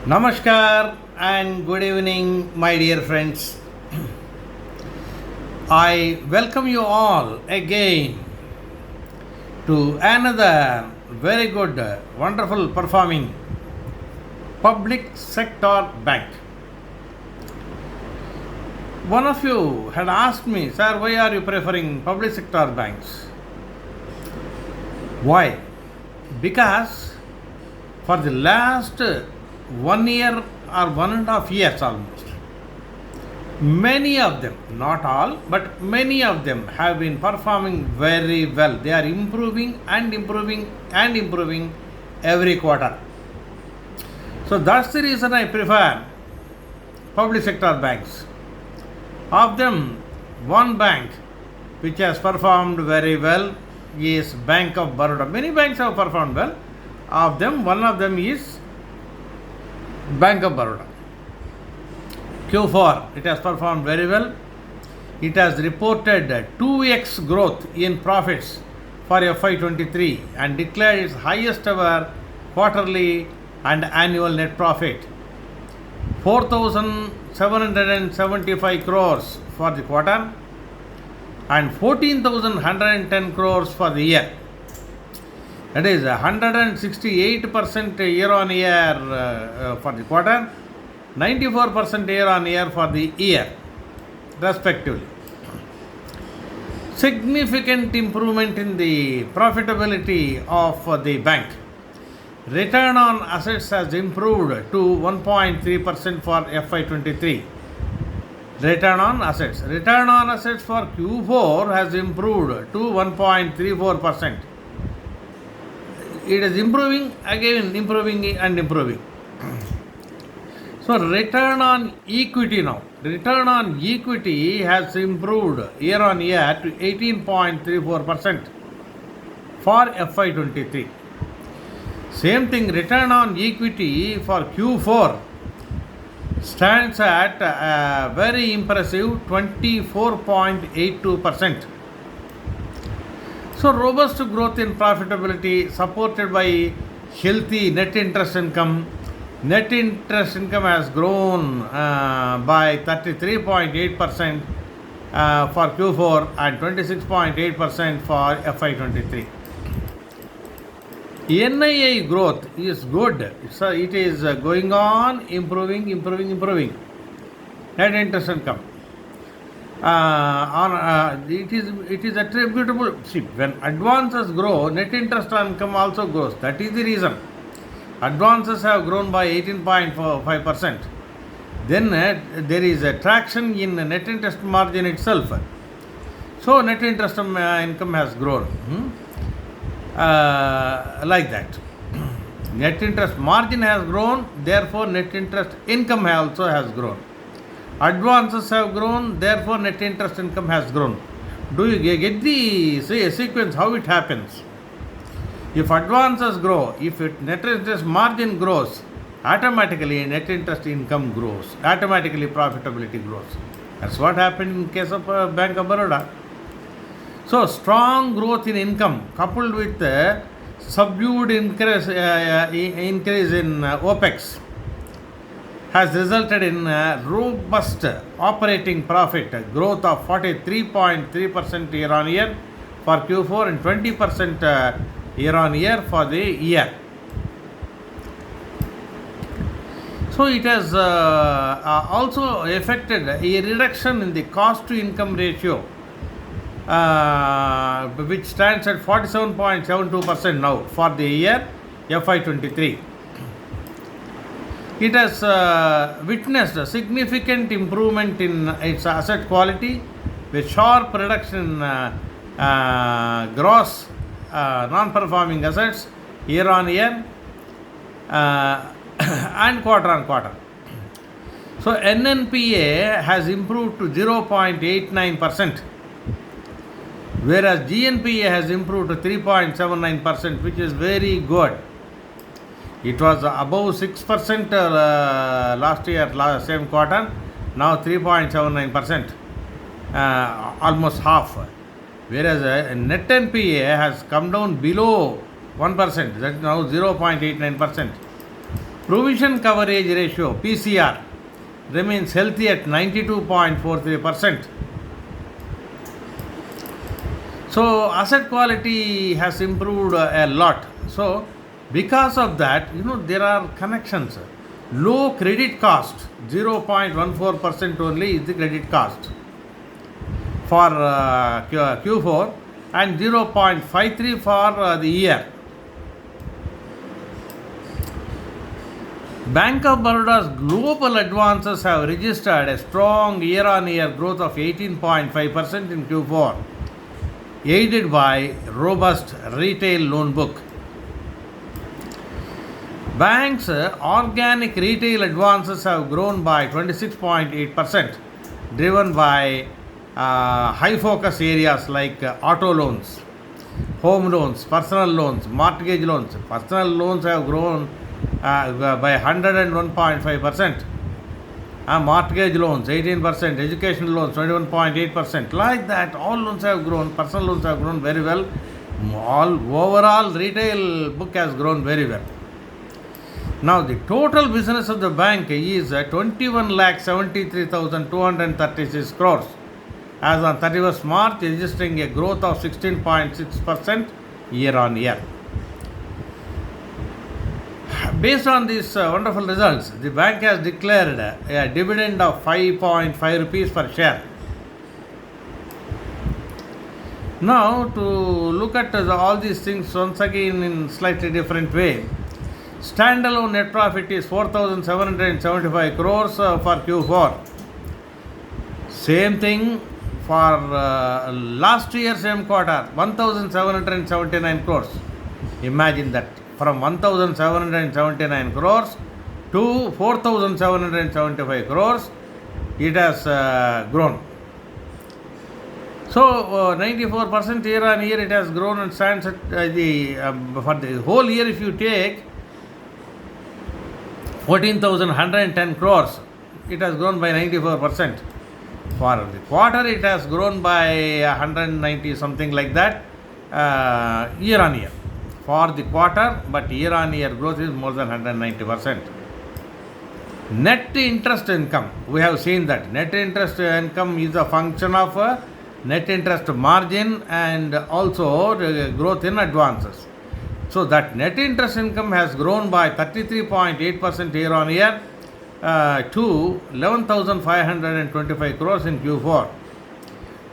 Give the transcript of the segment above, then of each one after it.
Namaskar and good evening, my dear friends. I welcome you all again to another very good, wonderful performing public sector bank. One of you had asked me, sir, why are you preferring public sector banks? Why? Because for the last 1 year or 1.5 years almost, many of them, not all, but many of them have been performing very well. They are improving and improving and improving every quarter. So that's the reason I prefer public sector banks. Of them, one bank which has performed very well is Bank of Baroda. Many banks have performed well. Of them, one of them is Bank of Baroda. Q4, it has performed very well. It has reported 2x growth in profits for FY23 and declared its highest ever quarterly and annual net profit, 4,775 crores for the quarter and 14,110 crores for the year. That is 168% year on year for the quarter, 94% year on year for the year, respectively. Significant improvement in the profitability of the bank. Return on assets has improved to 1.3% for FY23. Return on assets for Q4 has improved to 1.34%. It is improving, again improving and improving. So return on equity now. Return on equity has improved year on year to 18.34% for FY23. Same thing, return on equity for Q4 stands at a very impressive 24.82%. So robust growth in profitability supported by healthy net interest income. Net interest income has grown by 33.8% for Q4 and 26.8% for FY23. NII growth is good. So it is going on improving. Net interest income. It is attributable. See, when advances grow, net interest income also grows. That is the reason. Advances have grown by 18.5%. Then there is a traction in net interest margin itself. So net interest income has grown. Like that. Net interest margin has grown, therefore net interest income also has grown. Advances have grown, therefore net interest income has grown. Do you get the sequence how it happens? If advances grow, if net interest margin grows, automatically net interest income grows, automatically profitability grows. That's what happened in case of Bank of Baroda. So strong growth in income coupled with subdued increase in OPEX has resulted in robust operating profit growth of 43.3% year on year for Q4 and 20% year on year for the year. So it has also affected a reduction in the cost to income ratio, which stands at 47.72% now for the year FY23. It has witnessed a significant improvement in its asset quality with sharp reduction in gross non-performing assets year on year and quarter on quarter. So NNPA has improved to 0.89%, whereas GNPA has improved to 3.79%, which is very good. It was above 6% last year, same quarter, now 3.79%, almost half. Whereas net NPA has come down below 1%, that is now 0.89%. Provision coverage ratio (PCR) remains healthy at 92.43%. So asset quality has improved a lot. So because of that, there are connections. Low credit cost, 0.14% only is the credit cost for Q4 and 0.53 for the year. Bank of Baroda's global advances have registered a strong year-on-year growth of 18.5% in Q4, aided by robust retail loan book. Banks' organic retail advances have grown by 26.8%, driven by high focus areas like auto loans, home loans, personal loans, mortgage loans. Personal loans have grown by 101.5%. Mortgage loans 18%, education loans 21.8%. Like that, all loans have grown. Personal loans have grown very well. Overall retail book has grown very well. Now the total business of the bank is 21,73,236 crores as on 31st March, registering a growth of 16.6% year on year. Based on these wonderful results, the bank has declared a dividend of 5.5 rupees per share. Now to look at all these things once again in slightly different way. Standalone net profit is 4,775 crores for Q4. Same thing for last year same quarter, 1,779 crores. Imagine that, from 1,779 crores to 4,775 crores, it has grown. So 94% year on year it has grown and stands at for the whole year if you take 14,110 crores, it has grown by 94%. For the quarter, it has grown by 190 something like that year on year. For the quarter, but year on year growth is more than 190%. Net interest income, we have seen that net interest income is a function of net interest margin and also growth in advances. So that net interest income has grown by 33.8% year on year to 11,525 crores in Q4.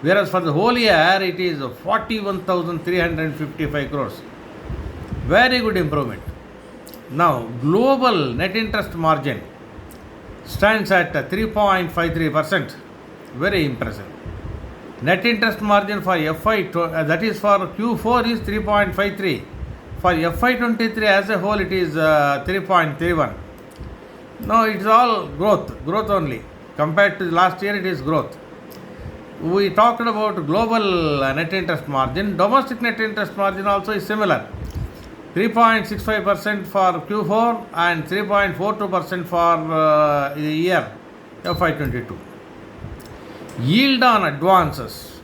Whereas for the whole year it is 41,355 crores. Very good improvement. Now global net interest margin stands at 3.53%. Very impressive. Net interest margin for that is for Q4 is 3.53. For FY23 as a whole it is 3.31. Now it is all growth only. Compared to last year it is growth. We talked about global net interest margin. Domestic net interest margin also is similar. 3.65% for Q4 and 3.42% for the year FY22. Yield on advances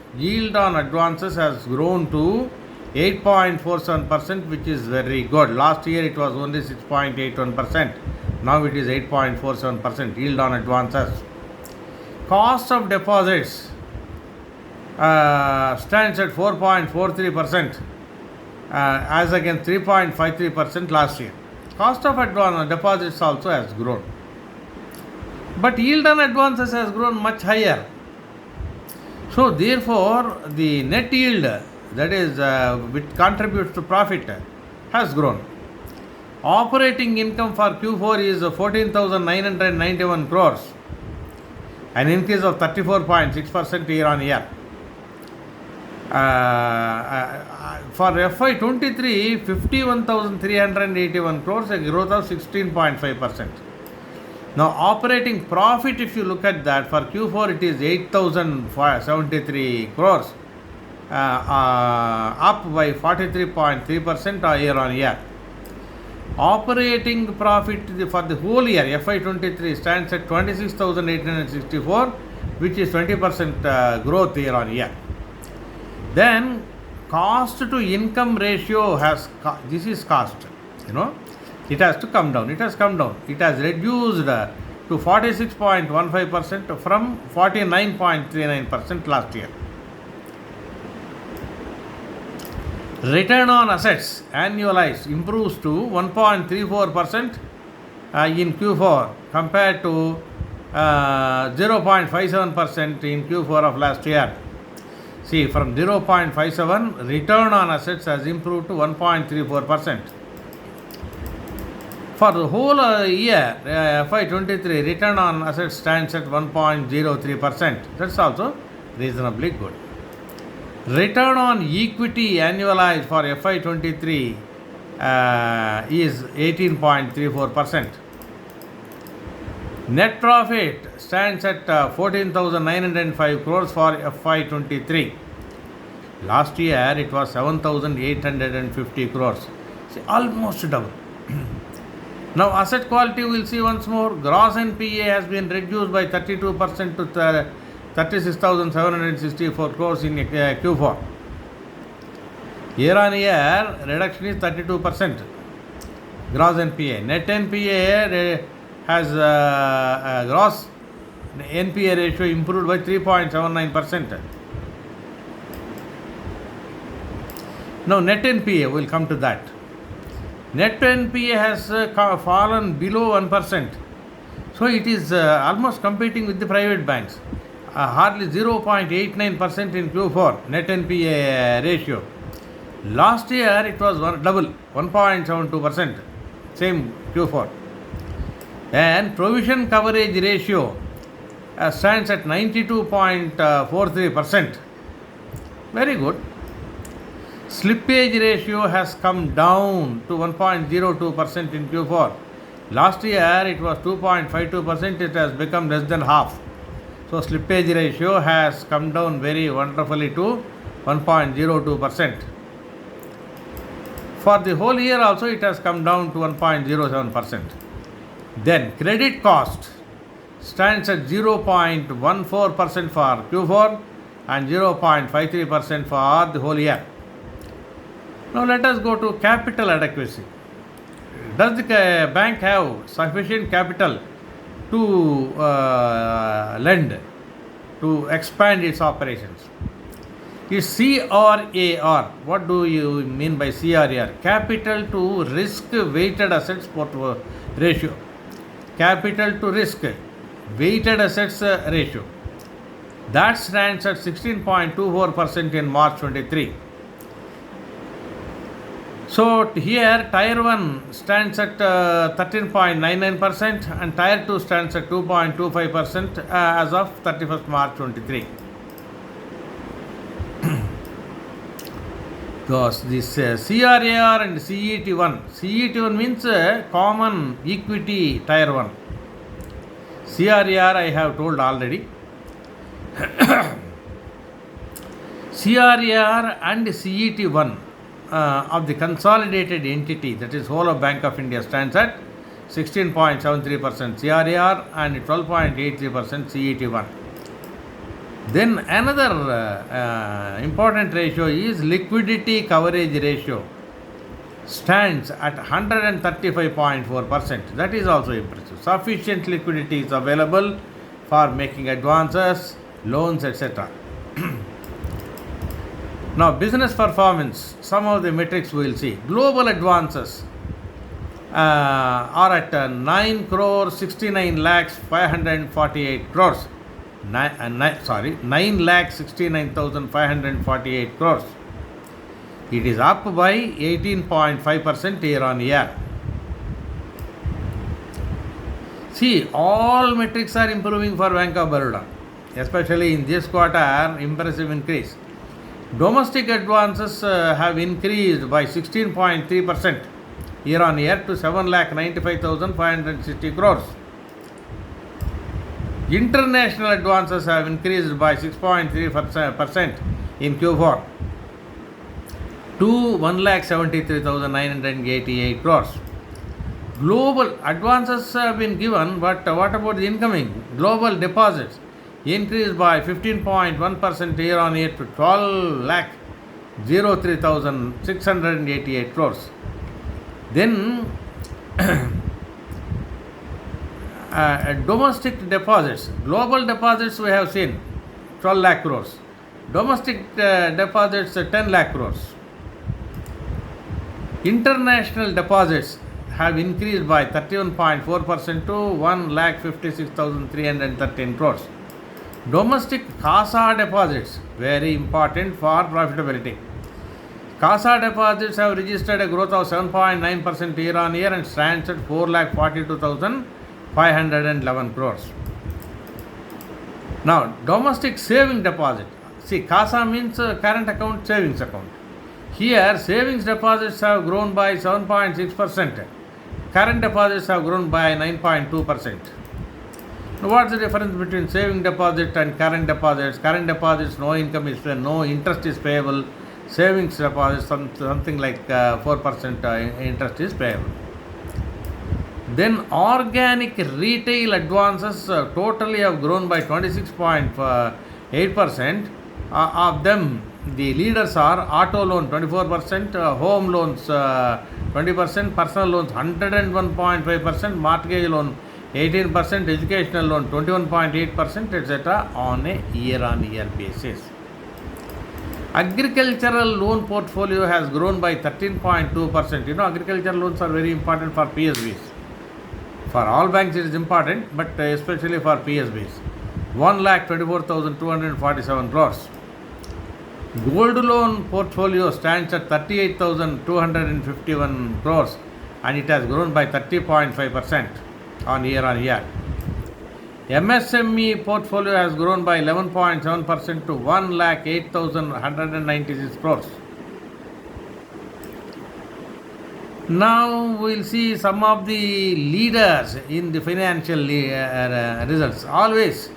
has grown to 8.47%, which is very good. Last year it was only 6.81%. Now it is 8.47% yield on advances. Cost of deposits stands at 4.43% as against 3.53% last year. Cost of deposits also has grown. But yield on advances has grown much higher. So therefore the net yield, that is which contributes to profit, has grown. Operating income for Q4 is 14,991 crores, an increase of 34.6% year on year. For FY23, 51,381 crores, a growth of 16.5%. Now operating profit, if you look at that, for Q4 it is 8,073 crores, up by 43.3% year on year. Operating profit for the whole year FY23 stands at 26,864, which is 20% growth year on year. Then cost to income ratio has, this is cost, It has to come down. It has come down. It has reduced to 46.15% from 49.39% last year. Return on assets annualized improves to 1.34% in Q4 compared to 0.57% in Q4 of last year. See, from 0.57, return on assets has improved to 1.34%. For the whole year, FY23, return on assets stands at 1.03%. That's also reasonably good. Return on equity annualized for FY23 is 18.34%. Net profit stands at 14,905 crores for FY23. Last year it was 7,850 crores. See, almost double. Now asset quality we'll see once more. Gross NPA has been reduced by 32% to 36,764 crores in Q4. Year on year reduction is 32%. Gross NPA. Net NPA has gross NPA ratio improved by 3.79%. Now net NPA, we'll come to that. Net NPA has fallen below 1%. So it is almost competing with the private banks. Hardly 0.89% in Q4 net NPA ratio. Last year it was double, 1.72%, same Q4. And provision coverage ratio stands at 92.43%. Very good. Slippage ratio has come down to 1.02% in Q4. Last year it was 2.52%, it has become less than half. So slippage ratio has come down very wonderfully to 1.02%. For the whole year also it has come down to 1.07%. Then credit cost stands at 0.14% for Q4 and 0.53% for the whole year. Now let us go to capital adequacy. Does the bank have sufficient capital to lend, to expand its operations? Is CRAR, what do you mean by CRAR? Capital to risk weighted assets ratio. Capital to risk weighted assets ratio. That stands at 16.24% in March 23. So here Tier 1 stands at 13.99% and Tier 2 stands at 2.25% as of 31st March 23. Because this CRAR and CET1. CET1 means common equity Tier 1. CRAR I have told already. CRAR and CET1 of the consolidated entity, that is whole of Bank of India, stands at 16.73% CRAR and 12.83% CET1. Then another important ratio is liquidity coverage ratio, stands at 135.4%. That is also impressive. Sufficient liquidity is available for making advances, loans, etc. Now business performance, some of the metrics we will see. Global advances are at 9 crore 69 lakhs 548 crores. 9 lakh 69,548 crores. It is up by 18.5% year on year. See, all metrics are improving for Bank of Baroda, especially in this quarter, impressive increase. Domestic advances have increased by 16.3% year on year to 7,95,560 crores. International advances have increased by 6.3% in Q4 to 1,73,988 crores. Global advances have been given, but what about the incoming? Global deposits increased by 15.1% year on year to 12,03,688 crores. Then Domestic deposits, global deposits we have seen 12 lakh crores. Domestic deposits 10 lakh crores. International deposits have increased by 31.4% to 1,56,313 crores. Domestic CASA deposits, very important for profitability. CASA deposits have registered a growth of 7.9% year on year and stands at 4,42,511 crores. Now, domestic saving deposit. See, CASA means current account, savings account. Here, savings deposits have grown by 7.6%. Current deposits have grown by 9.2%. Now, what's the difference between saving deposit and current deposits? Current deposits, no interest is payable. Savings deposits, something like 4% interest is payable. Then organic retail advances totally have grown by 26.8%. Of them, the leaders are auto loan 24%, home loans 20%, personal loans 101.5%, mortgage loan 18%, educational loan 21.8%, etc. on a year-on-year basis. Agricultural loan portfolio has grown by 13.2%. Agricultural loans are very important for PSBs. For all banks it is important, but especially for PSBs. 1,24,247 crores. Gold loan portfolio stands at 38,251 crores and it has grown by 30.5% on year. MSME portfolio has grown by 11.7% to 1,08,196 crores. Now we will see some of the leaders in the financial results. Always,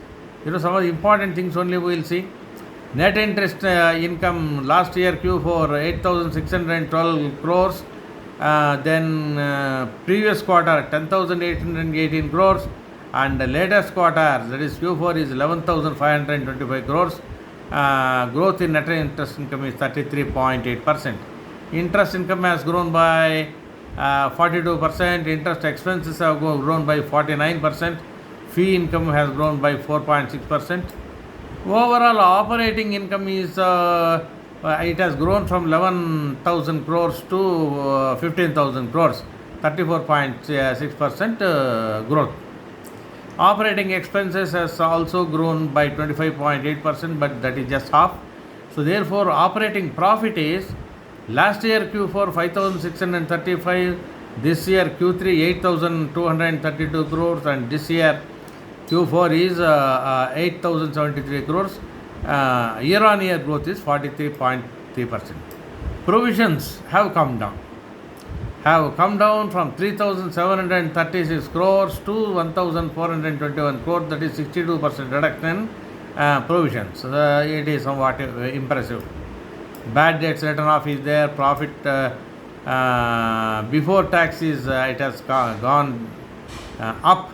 some of the important things only we will see. Net interest income last year Q4 8,612 crores. Then previous quarter 10,818 crores. And the latest quarter, that is Q4, is 11,525 crores. Growth in net interest income is 33.8%. Interest income has grown by 42%. Interest expenses have grown by 49%. Fee income has grown by 4.6%. Overall operating income is it has grown from 11,000 crores to 15,000 crores, 34.6% growth. Operating expenses has also grown by 25.8%, but that is just half. So therefore, operating profit is last year Q4 5,635, this year Q3 8,232 crores, and this year Q4 is 8,073 crores. Year on year growth is 43.3%. Provisions have come down from 3,736 crores to 1,421 crores, that is 62% reduction in provisions. It is somewhat impressive. Bad debts written off is there. Profit before taxes it has gone up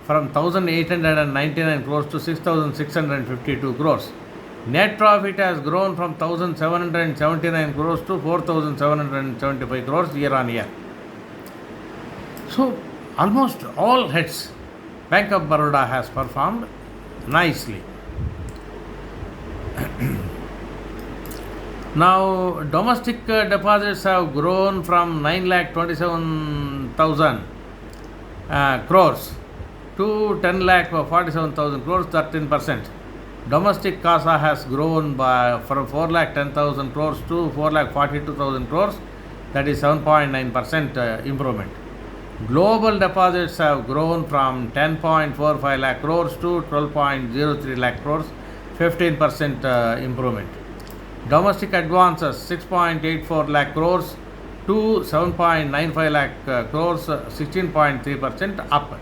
from 1,899 crores to 6,652 crores. Net profit has grown from 1,779 crores to 4,775 crores year on year. So almost all heads Bank of Baroda has performed nicely. Now domestic deposits have grown from 9,27,000 crores to 10,47,000 crores, 13%. Domestic CASA has grown from 4,10,000 crores to 4,42,000 crores, that is 7.9% improvement. Global deposits have grown from 10.45 lakh crores to 12.03 lakh crores, 15% improvement. Domestic advances 6.84 lakh crores to 7.95 lakh crores, 16.3% up.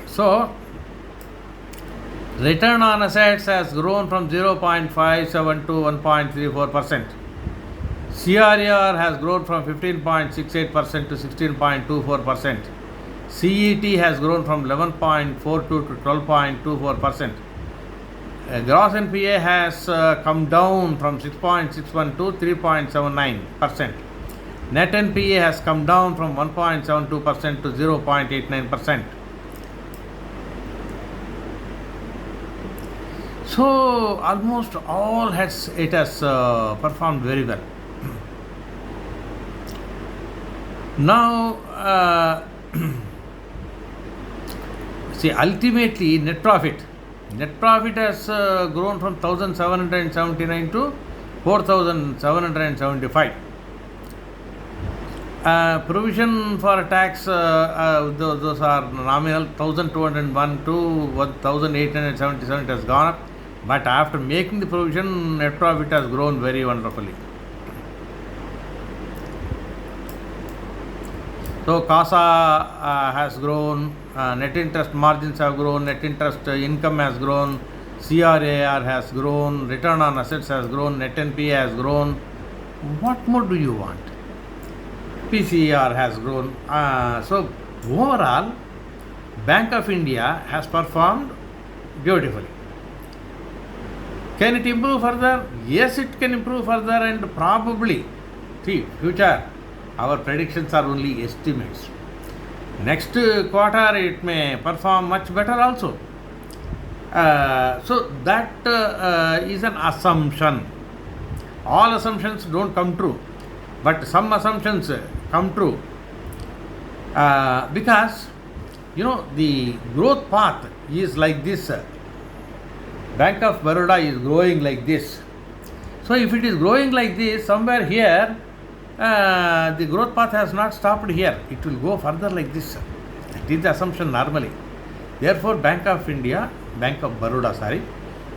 So, return on assets has grown from 0.57 to 1.34%. CRAR has grown from 15.68% to 16.24%. CET has grown from 11.42 to 12.24%. Gross NPA has come down from 6.61 to 3.79%. Net NPA has come down from 1.72% to 0.89%. So almost all it has performed very well. Now, see, ultimately net profit has grown from 1,779 to 4,775. Provision for tax, those are nominal, 1,201 to 1,877 has gone up, but after making the provision, net profit has grown very wonderfully. So CASA has grown, net interest margins have grown, net interest income has grown, CRAR has grown, return on assets has grown, net NPA has grown. What more do you want? PCR has grown. So overall, Bank of India has performed beautifully. Can it improve further? Yes, it can improve further, and probably, see, future, our predictions are only estimates. Next quarter, it may perform much better also. So that is an assumption. All assumptions don't come true, but some assumptions come true, because the growth path is like this. Bank of Baroda is growing like this. So if it is growing like this, somewhere here the growth path has not stopped here. It will go further like this. That is the assumption normally. Therefore, Bank of Baroda,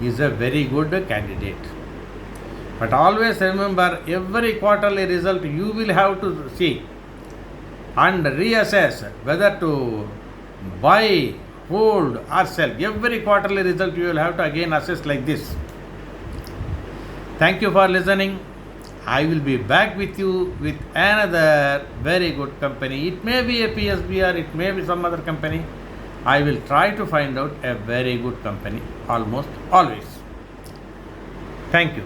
is a very good candidate. But always remember, every quarterly result you will have to see and reassess whether to buy, hold or sell. Every quarterly result you will have to again assess like this. Thank you for listening. I will be back with you with another very good company. It may be a PSB or it may be some other company. I will try to find out a very good company almost always. Thank you.